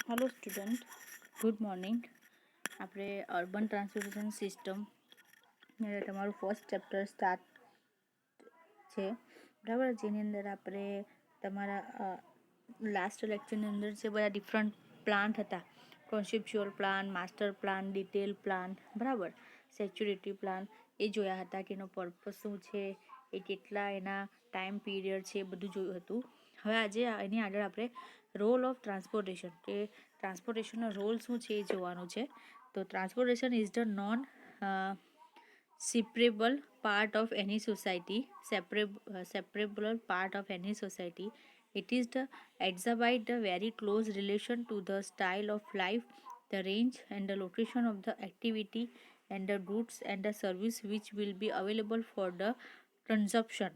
Hello student, good morning. આપણે urban transportation system તમારું first chapter start છે, બરાબર. જેની અંદર આપણે તમારા લાસ્ટ લેક્ચરની અંદર જે બધા ડિફરન્ટ પ્લાન હતા, conceptual plan, master plan, detail plan, બરાબર, સેચ્યુરિટી પ્લાન, એ જોયા હતા કે એનો પર્પઝ શું છે, એ કેટલા એના ટાઈમ પીરિયડ છે, એ બધું જોયું હતું. હવે આજે એની આગળ આપણે રોલ ઓફ ટ્રાન્સપોર્ટેશન, કે ટ્રાન્સપોર્ટેશનનો રોલ શું છે એ જોવાનું છે. તો transportation is the non separable part of any society, separable part of any society. It is the exhibit the very close relation to the style of life, the range and the location of the activity, and the goods and the service which will be available for the consumption.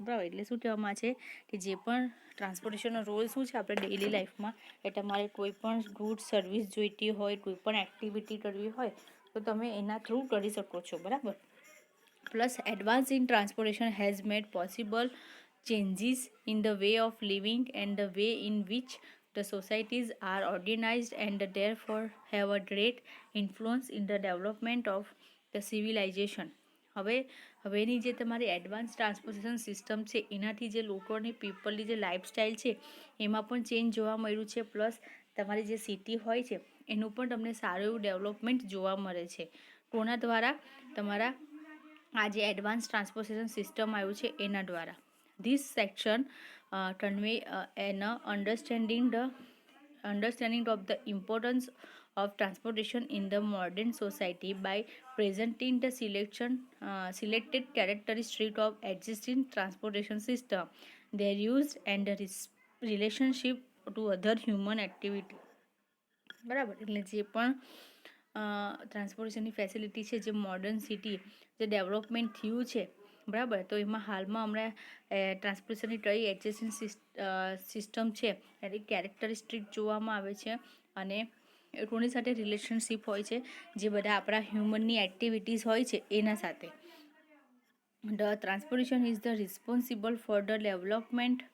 બરાબર. એટલે શું કહેવામાં છે કે જે પણ ટ્રાન્સપોર્ટેશનનો role શું છે આપણે ડેઇલી લાઈફમાં, એ તમારે કોઈ પણ ગુડ સર્વિસ જોઈતી હોય, કોઈ પણ એક્ટિવિટી કરવી હોય તો તમે એના થ્રુ કરી શકો છો, બરાબર. Plus advance in transportation has made possible changes in the way of living and the way in which the societies are organized, and therefore have a great influence in the development of the civilization. હવેની જે તમારી advance transportation system છે એનાથી જે લોકોની પીપલની જે lifestyle છે એમાં પણ ચેન્જ જોવા મળ્યું છે. પ્લસ તમારી જે સિટી હોય છે એનું પણ તમને સારું એવું ડેવલપમેન્ટ જોવા મળે છે. કોના દ્વારા? તમારા આ જે એડવાન્સ ટ્રાન્સપોર્ટેશન સિસ્ટમ આવ્યું છે એના દ્વારા. This section convey an understanding of the importance of transportation in the modern society by presenting the selected characteristics of existing transportation system, their use and the relationship to other human activity. બરાબર. એટલે જે પણ ટ્રાન્સપોર્ટેશનની facility છે, જે modern city જે development થયું છે, બરાબર, તો એમાં હાલમાં હમણાં ટ્રાન્સપોર્ટેશનની કઈ એક્ઝિસ્ટિંગ સિસ્ટમ છે એની કેરેક્ટરિસ્ટિક જોવામાં આવે છે, અને કોની સાથે રિલેશનશિપ હોય છે, જે બધા આપણા હ્યુમનની એક્ટિવિટીઝ હોય છે એના સાથે. The transportation is the responsible for the development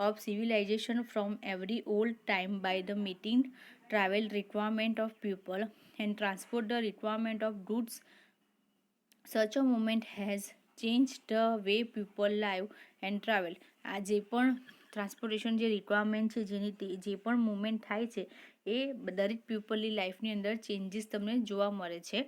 of civilization from every old time by the meeting travel requirement of people and transport the requirement of goods. Such a movement has changed the way people live and travel. આ જે પણ transportation જે requirement છે, જેની જે પણ movement થાય છે એ દરેક પીપલની લાઈફની અંદર ચેન્જીસ તમને જોવા મળે છે.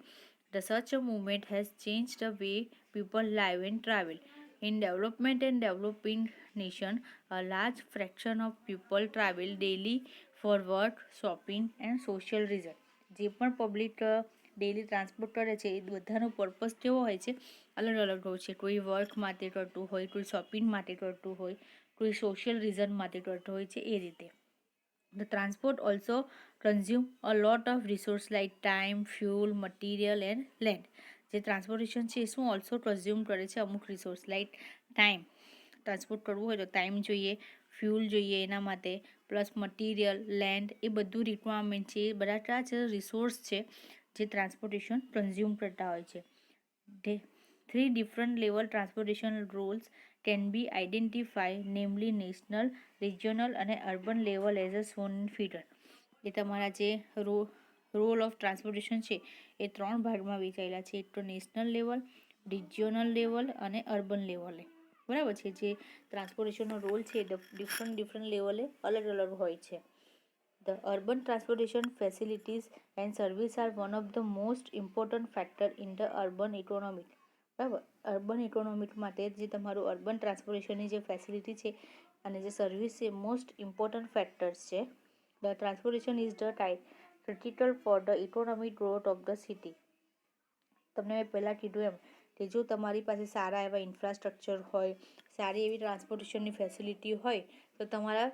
The such a movement has changed the way people live and travel. In development and developing nation, a large fraction of people travel daily for work, shopping and social reason. જે પણ public daily transport કરે છે એ બધાનો purpose કેવો હોય છે? અલગ અલગ હોય છે. કોઈ વર્ક માટે કરતું હોય, કોઈ શોપિંગ માટે કરતું હોય, કોઈ સોશિયલ રીઝન માટે કરતું હોય છે, એ રીતે. The transport also consume a lot of resource like time, fuel, material and land. જે ટ્રાન્સપોર્ટેશન છે એ શું ઓલ્સો કન્ઝ્યુમ કરે છે? અમુક રિસોર્સ લાઈક ટાઈમ. ટ્રાન્સપોર્ટ કરવું હોય તો ટાઈમ જોઈએ, ફ્યુલ જોઈએ એના માટે, પ્લસ મટીરિયલ, લેન્ડ, એ બધું રિક્વાયરમેન્ટ છે. એ બધા જ રિસોર્સ છે જે ટ્રાન્સપોર્ટેશન કન્ઝ્યુમ કરતા હોય છે. 3 different level transportation roles can be identified, namely national, regional અને urban level as a shown in figure. એ તમારા જે રોલ ઓફ ટ્રાન્સપોર્ટેશન છે એ 3 ભાગમાં વહેંચાયેલા છે. એક તો નેશનલ લેવલ, રિજિયોનલ લેવલ અને અર્બન લેવલે, બરાબર છે. જે ટ્રાન્સપોર્ટેશનનો રોલ છે ડિફરન્ટ લેવલે અલગ અલગ હોય છે. The urban transportation facilities and service are one of the most important factor in the urban economy. બરાબર. અર્બન ઇકોનોમિક માટે જે તમારું અર્બન ટ્રાન્સપોર્ટેશનની જે ફેસિલિટી છે અને જે સર્વિસ છે મોસ્ટ ઇમ્પોર્ટન્ટ ફેક્ટર્સ છે. The transportation is the critical for the economic growth of the city. તમને મેં પહેલાં કીધું એમ કે જો તમારી પાસે સારા એવા ઇન્ફ્રાસ્ટ્રક્ચર હોય, સારી એવી ટ્રાન્સપોર્ટેશનની ફેસિલિટી હોય તો તમારા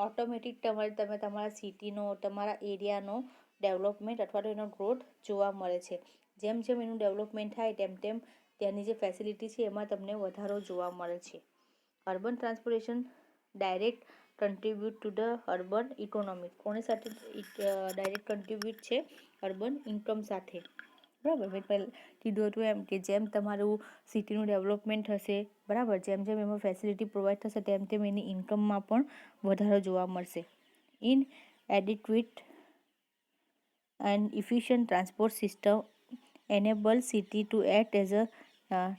ઓટોમેટિક તમે તમારા સિટીનો, તમારા એરિયાનો ડેવલપમેન્ટ અથવા તો એનો ગ્રોથ જોવા મળે છે. જેમ જેમ એનું ડેવલપમેન્ટ થાય તેમ તેમ ત્યાંની જે ફેસિલિટી છે એમાં તમને વધારો જોવા મળે છે. Urban transportation direct contribute to the urban economy. કોની સાથે ડાયરેક્ટ કન્ટ્રીબ્યુટ છે? અર્બન ઇન્કમ સાથે, બરાબર. મેં પહેલાં કીધું હતું એમ કે જેમ તમારું સિટીનું ડેવલપમેન્ટ થશે, બરાબર, જેમ જેમ એમાં ફેસિલિટી પ્રોવાઈડ થશે તેમ તેમ એની ઇન્કમમાં પણ વધારો જોવા મળશે. In adequate and efficient transport system enables city to act as a uh,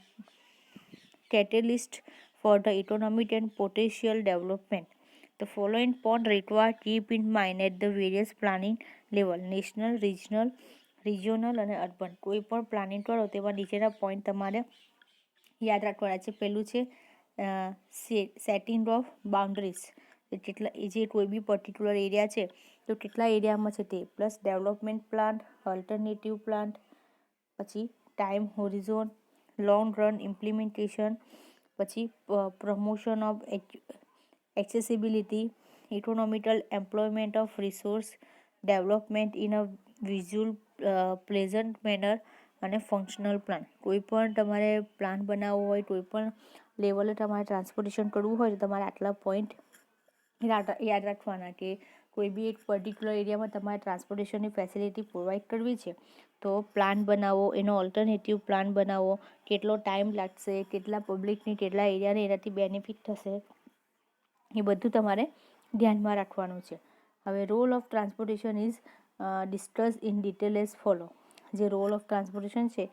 catalyst for the economic and potential development. The following point require keep in mind at the various planning level national, regional અને urban. કોઈ પણ planning કરો તેમાં નીચેના point તમારે યાદ રાખવાના છે. પહેલું છે સેટિંગ ઓફ બાઉન્ડરીઝ, કેટલા જે કોઈ બી પર્ટિક્યુલર એરિયા છે તો કેટલા એરિયામાં છે તે, plus development plan, alternative plan, પછી time horizon, long run implementation, પછી promotion of accessibility, economical employment of resource, development in a visual pleasant manner અને ફંક્શનલ પ્લાન. કોઈ પણ તમારે પ્લાન બનાવવો હોય, કોઈ પણ લેવલે તમારે ટ્રાન્સપોર્ટેશન કરવું હોય તો તમારે આટલા પોઈન્ટ યાદ રાખવાના કે કોઈ બી એક પર્ટિક્યુલર એરિયામાં તમારે ટ્રાન્સપોર્ટેશનની ફેસિલિટી પ્રોવાઈડ કરવી છે તો પ્લાન બનાવો, એનો ઓલ્ટરનેટિવ પ્લાન બનાવો, કેટલો ટાઈમ લાગશે, કેટલા પબ્લિકની કેટલા એરિયાને એનાથી બેનિફિટ થશે, એ બધું તમારે ધ્યાનમાં રાખવાનું છે. હવે role of transportation is discuss in detail as follow. જે રોલ ઓફ ટ્રાન્સપોર્ટેશન છે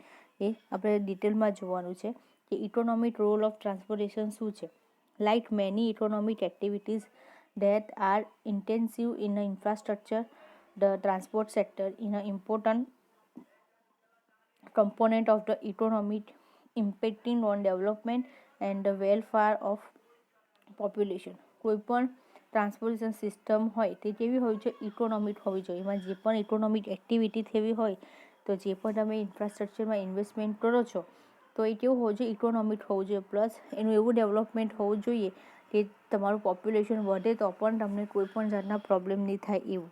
એ આપણે ડિટેલમાં જોવાનું છે કે ઇકોનોમિક રોલ ઓફ ટ્રાન્સપોર્ટેશન શું છે. Like many economic activities that are intensive in the infrastructure, the transport sector is an important component of the economy, impacting on development and the welfare of population. કોઈ પણ transportation system હોય તે કેવી હોવી જોઈએ, economic હોવી જોઈએ. એમાં જે પણ ઇકોનોમિક એક્ટિવિટી થવી હોય તો જે પણ તમે ઇન્ફ્રાસ્ટ્રક્ચરમાં ઇન્વેસ્ટમેન્ટ કરો છો તો એ કેવું હોવું જોઈએ, ઇકોનોમિક હોવું જોઈએ. પ્લસ એનું એવું ડેવલપમેન્ટ હોવું જોઈએ કે તમારું પોપ્યુલેશન વધે તો પણ તમને કોઈ પણ જાતના પ્રોબ્લેમ નહીં થાય એવું.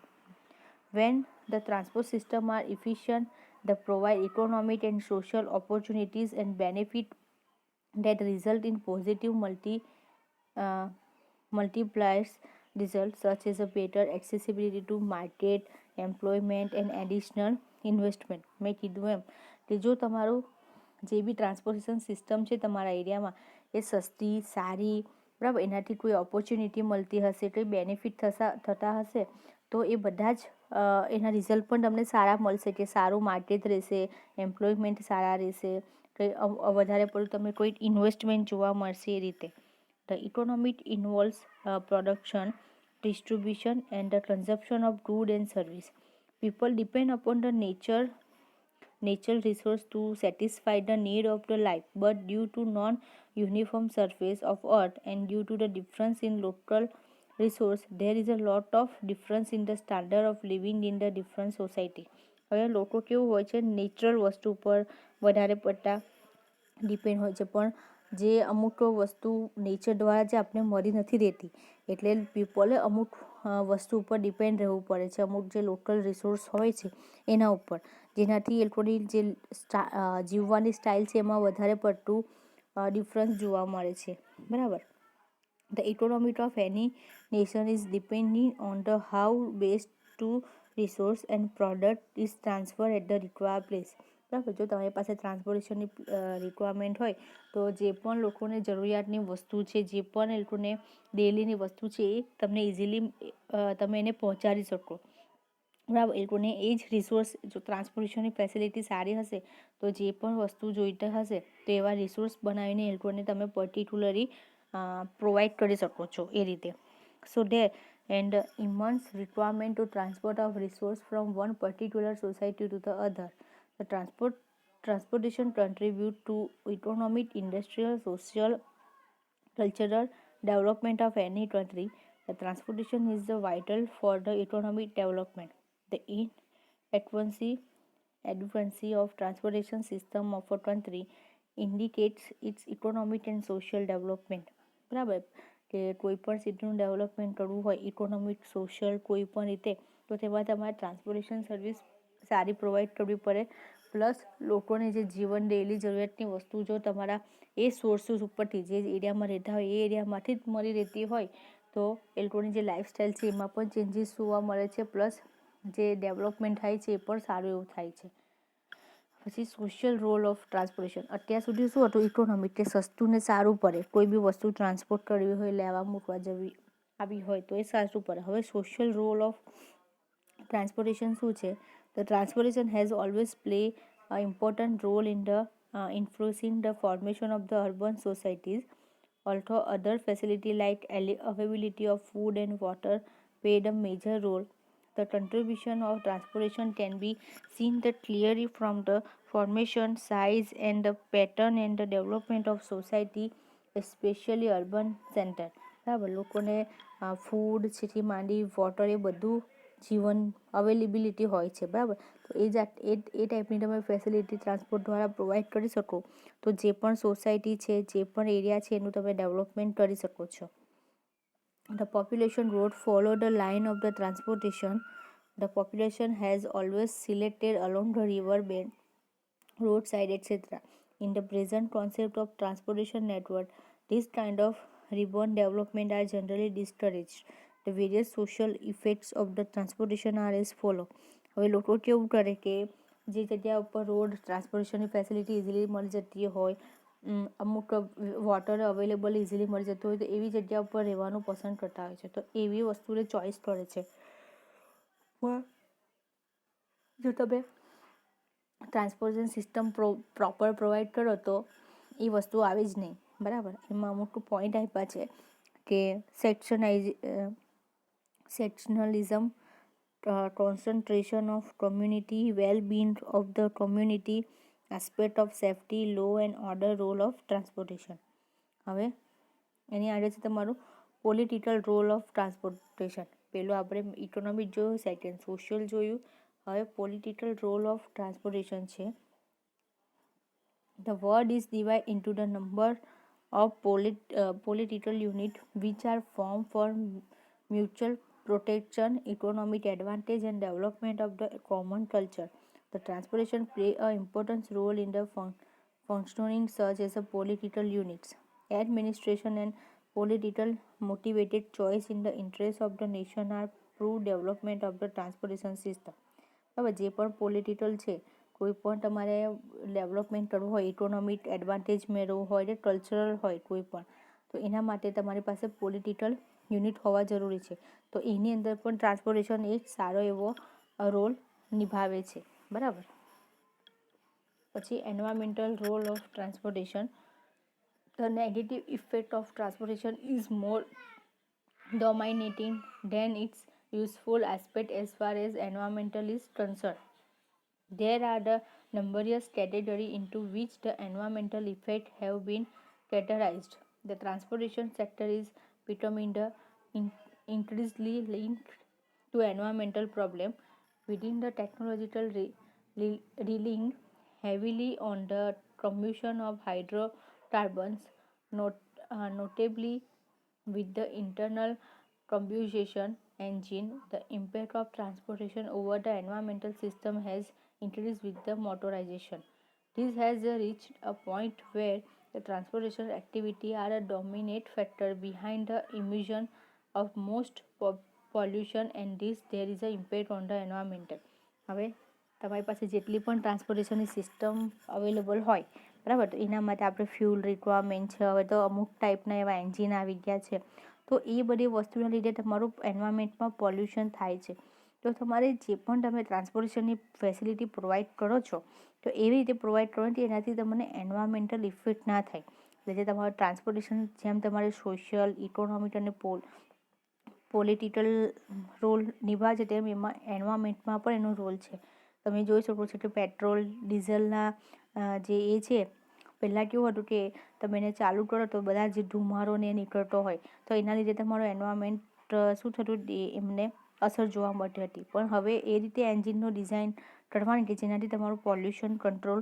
When the transport system are efficient the provide economic and social opportunities and benefit that result in positive multipliers results such as a better accessibility to market, employment and additional investment. મેં કીધું એમ કે જો તમારું જે બી transportation system છે તમારા એરિયામાં એ સસ્તી, સારી, બરાબર, એનાથી કોઈ ઓપોર્ચ્યુનિટી મળતી હશે, કોઈ બેનિફિટ થતા હશે તો એ બધા જ એના રિઝલ્ટ પણ તમને સારા મળશે કે સારું માર્કેટ રહેશે, એમ્પ્લોયમેન્ટ સારા રહેશે, વધારે પડતું તમે કોઈ ઇન્વેસ્ટમેન્ટ જોવા મળશે એ રીતે. The economic involves production, distribution and the consumption of goods and service. People depend upon the natural resource to satisfy the need of the life, but due to non-uniform surface of earth and due to the difference in local resource, there is a lot of difference in the standard of living in the different society. હવે લોકો કેવું હોય છે, natural વસ્તુ પર વધારે પડતા depend હોય છે, પણ જે અમુક વસ્તુ નેચર દ્વારા જે આપણે મળી નથી રહેતી એટલે પીપલે અમુક વસ્તુ ઉપર ડિપેન્ડ રહેવું પડે છે, અમુક જે લોકલ રિસોર્સ હોય છે એના ઉપર, જેનાથી એ લોકોની જે જીવવાની સ્ટાઇલ છે એમાં વધારે પડતું ડિફરન્સ જોવા મળે છે, બરાબર. The economy of any nation is depending on the how best to resource and product is transferred at the required place. બરાબર. જો તમારી પાસે ટ્રાન્સપોર્ટેશનની રિક્વાયરમેન્ટ હોય તો જે પણ લોકોને જરૂરિયાતની વસ્તુ છે, જે પણ એ લોકોને ડેલીની વસ્તુ છે એ તમને ઇઝીલી તમે એને પહોંચાડી શકો, બરાબર. એ લોકોને એ જ રિસોર્સ, જો ટ્રાન્સપોર્ટેશનની ફેસિલિટી સારી હશે તો જે પણ વસ્તુ જોઈતી હશે તો એવા રિસોર્સ બનાવીને એ લોકોને તમે પર્ટિક્યુલરી પ્રોવાઈડ કરી શકો છો એ રીતે. સો there and immense requirement to transport of resource from one particular society to the other. The transportation contribute to economic, industrial, social, cultural development of any country. The transportation is the vital for the economic development. The adequacy of transportation system of a country indicates its economic and social development. બરાબર, કે કોઈ પણ સિટીનું development કરવું હોય economic, social, કોઈ પણ રીતે તો તેમાં તમારે ટ્રાન્સપોર્ટેશન સર્વિસ સારી પ્રોવાઈડ કરવી પડે. પ્લસ લોકોને જે જીવન ડેલી જરૂરિયાતની વસ્તુ જો તમારા એ સોર્સિસ ઉપરથી જે એરિયામાં રહેતા હોય એ એરિયામાંથી જ મળી રહેતી હોય તો એ લોકોની જે લાઈફસ્ટાઈલ છે એમાં પણ ચેન્જીસ જોવા મળે છે, પ્લસ જે ડેવલપમેન્ટ થાય છે એ પણ સારું એવું થાય છે. પછી સોશિયલ રોલ ઓફ ટ્રાન્સપોર્ટેશન. અત્યાર સુધી શું હતું, ઇકોનોમિક કે સસ્તું ને સારું પડે, કોઈ બી વસ્તુ ટ્રાન્સપોર્ટ કરવી હોય, લેવા મૂકવા જવી આવી હોય તો એ સાચું પડે. હવે સોશિયલ રોલ ઓફ ટ્રાન્સપોર્ટેશન શું છે? The transportation has always played an important role in the influencing the formation of the urban societies. Although other facilities like availability of food and water played a major role, the contribution of transportation can be seen that clearly from the formation, size, and the pattern and the development of society, especially urban center. બરાબર, લોકોને food થી માંડી water એ બધું જીવન availability હોય છે. બરાબર, તો એ ટાઈપની તમે ફેસિલિટી ટ્રાન્સપોર્ટ દ્વારા પ્રોવાઈડ કરી શકો તો જે પણ સોસાયટી છે, જે પણ એરિયા છે એનું તમે ડેવલપમેન્ટ કરી શકો છો. The population growth followed the line of the transportation. The population has always selected along the river bed, roadside, etc. In the present concept of transportation network, this kind of urban development are generally discouraged. The various social effects of the transportation are as follow. હવે લોકો કેવું કરે કે જે જગ્યા ઉપર road ટ્રાન્સપોર્ટેશનની facility easily મળી જતી હોય, અમુક વોટર અવેલેબલ ઇઝીલી મળી જતું હોય તો એવી જગ્યા ઉપર રહેવાનું પસંદ કરતા હોય છે. તો એવી વસ્તુને ચોઈસ કરે છે. પણ જો તમે ટ્રાન્સપોર્ટેશન સિસ્ટમ પ્રોપર પ્રોવાઈડ કરો તો એ વસ્તુ આવે જ નહીં. બરાબર, એમાં અમુક પોઈન્ટ આપ્યા છે કે સેક્શનલિઝમ, concentration of community well-being of the community, aspect of safety, law and order, role of transportation. હવે એની આગળ છે તમારું પોલિટિકલ રોલ ઓફ ટ્રાન્સપોર્ટેશન. પેલું આપણે ઇકોનોમિક જોયું, સેકન્ડ સોશિયલ જોયું, હવે પોલિટિકલ રોલ ઓફ ટ્રાન્સપોર્ટેશન છે. The word is divided into the number of political units which are formed for mutual protection, economic advantage and development of the common culture. The transportation play an important role in the functioning such as a political units, administration and political motivated choice in the interest of the nation are proved development of the transportation system. બરાબર, જે પણ political છે, કોઈ પણ તમારે development કરવું હોય, economic advantage મેળવવું હોય કે કલ્ચરલ હોય કોઈ પણ, તો એના માટે તમારી પાસે પોલિટિકલ યુનિટ હોવા જરૂરી છે. તો એની અંદર પણ ટ્રાન્સપોર્ટેશન એક સારો એવો રોલ નિભાવે છે. બરાબર, પછી environmental role of transportation. The negative effect of transportation is more dominating than its useful aspect as far as environmental is concerned. There are the numerous categories into which the environmental effects have been categorized. The transportation sector is becoming the increasingly linked to environmental problem within the technological relying heavily on the combustion of hydrocarbons, notably with the internal combustion engine. The impact of transportation over the environmental system has increased with the motorization. This has reached a point where the transportation activity are a dominant factor behind the emission of most pollution and this there is a impact on the environmental. હવે તમારી પાસે જેટલી પણ ટ્રાન્સપોર્ટેશનની system available હોય, બરાબર, તો એના માટે આપણે ફ્યુલ રિક્વાયરમેન્ટ છે. હવે તો અમુક ટાઈપના એવા એન્જિન આવી ગયા છે, તો એ બધી વસ્તુના લીધે તમારું એન્વાયરમેન્ટમાં પોલ્યુશન થાય છે. તો તમારે જે પણ તમે ટ્રાન્સપોર્ટેશનની ફેસિલિટી પ્રોવાઈડ કરો છો તો એવી રીતે પ્રોવાઈડ કરો કે એનાથી તમને એન્વાયરમેન્ટલ ઇફેક્ટ ના થાય. એટલે જે તમારું ટ્રાન્સપોર્ટેશન જેમ તમારે સોશિયલ, ઇકોનોમિક અને પોલિટિકલ રોલ નિભાવે છે તેમ એમાં એન્વાયરમેન્ટમાં પણ એનો રોલ છે. તમે જોઈ શકો છો કે પેટ્રોલ ડીઝલના જે એ છે, પહેલાં કેવું હતું કે તમે એને ચાલુ કરો તો બધા જે ધુમાડો ને નીકળતો હોય તો એના લીધે તમારું એન્વાયરમેન્ટ શું થતું, એમને અસર જોવા મળતી હતી. પણ હવે એ રીતે એન્જિનનો ડિઝાઇન કરવાની કે જેનાથી તમારું પોલ્યુશન કંટ્રોલ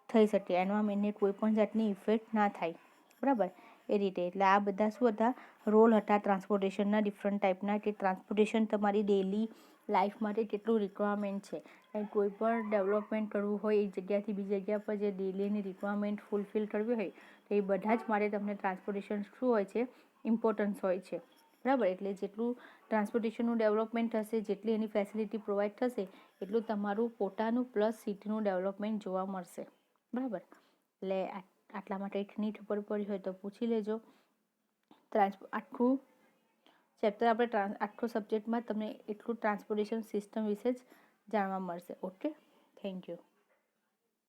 થઈ શકે, એન્વાયરમેન્ટને કોઈ પણ જાતની ઇફેક્ટ ના થાય. બરાબર, એ રીતે. એટલે આ બધા શું હતા, રોલ હતા ટ્રાન્સપોર્ટેશનના ડિફરન્ટ ટાઈપના, કે ટ્રાન્સપોર્ટેશન તમારી ડેલી લાઈફ માટે કેટલું રિક્વાયરમેન્ટ છે. અને કોઈ પણ ડેવલપમેન્ટ કરવું હોય એક જગ્યાથી બીજી જગ્યા પર જે ડેલીની રિક્વાયરમેન્ટ ફૂલફિલ કરવી હોય તો એ બધા જ માટે તમને ટ્રાન્સપોર્ટેશન શું હોય છે, ઇમ્પોર્ટન્સ હોય છે. બરાબર, એટલે જેટલું ટ્રાન્સપોર્ટેશનનું ડેવલપમેન્ટ થશે, જેટલી એની ફેસિલિટી પ્રોવાઈડ થશે એટલું તમારું પોતાનું પ્લસ સિટીનું ડેવલપમેન્ટ જોવા મળશે. બરાબર, એટલે આટલા માટે એક નહીં ખબર પડી હોય તો પૂછી લેજો. આખું ચેપ્ટર આપણે આખો સબ્જેક્ટમાં તમને એટલું ટ્રાન્સપોર્ટેશન સિસ્ટમ વિશે જ જાણવા મળશે. Okay, thank you.